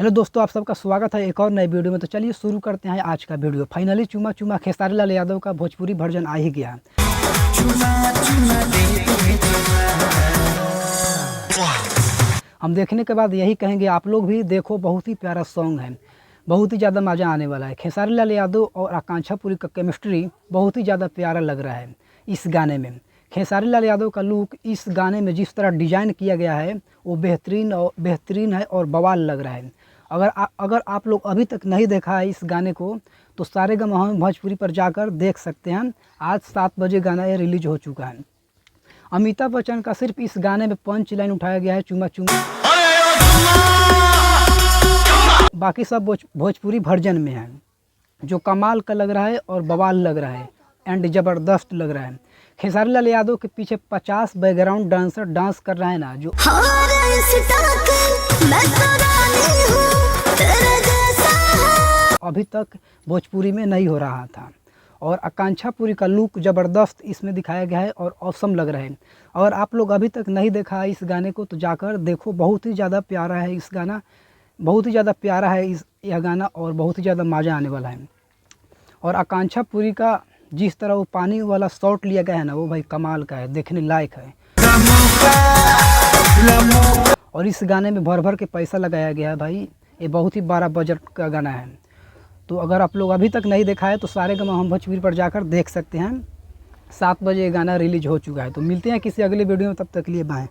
Hello दोस्तों, आप सबका स्वागत है एक और नए वीडियो में। तो चलिए शुरू करते हैं आज का वीडियो। फाइनली चुमा चुमा खेसारी लाल यादव का भोजपुरी वर्जन आ ही गया। हम देखने के बाद यही कहेंगे आप लोग भी देखो, बहुत ही प्यारा सॉन्ग है, बहुत ही ज़्यादा मज़ा आने वाला है। खेसारी लाल यादव और आकांक्षा पुरी का केमिस्ट्री बहुत ही ज़्यादा प्यारा लग रहा है इस गाने में। खेसारी लाल यादव का लुक इस गाने में जिस तरह डिज़ाइन किया गया है वो बेहतरीन है और बवाल लग रहा है। अगर आप लोग अभी तक नहीं देखा है इस गाने को तो सारेगामा भोजपुरी पर जाकर देख सकते हैं। आज 7 बजे गाना ये रिलीज हो चुका है। अमिताभ बच्चन का सिर्फ इस गाने में पंच लाइन उठाया गया है, चुमा चुमा। बाकी सब भोजपुरी वर्जन में है, जो कमाल का लग रहा है और बवाल लग रहा है एंड ज़बरदस्त लग रहा है। खेसारी लाल यादव के पीछे 50 बैकग्राउंड डांसर डांस कर रहा है ना, जो अभी तक भोजपुरी में नहीं हो रहा था। और आकांक्षा पुरी का लुक ज़बरदस्त इसमें दिखाया गया है और औसम लग रहा है। अगर आप लोग अभी तक नहीं देखा है इस गाने को तो जाकर देखो, बहुत ही ज़्यादा प्यारा है इस गाना, बहुत ही ज़्यादा प्यारा है यह गाना और बहुत ही ज़्यादा मज़ा आने वाला है। और आकांक्षा पुरी का जिस तरह वो पानी वाला शॉट लिया गया है ना, वो भाई कमाल का है, देखने लायक है। और इस गाने में भर भर के पैसा लगाया गया है भाई, ये बहुत ही बड़ा बजट का गाना है। तो अगर आप लोग अभी तक नहीं देखा है तो सारेगामा भोजपुरी पर जाकर देख सकते हैं। 7 बजे गाना रिलीज हो चुका है। तो मिलते हैं किसी अगले वीडियो में, तब तक के लिए बाय।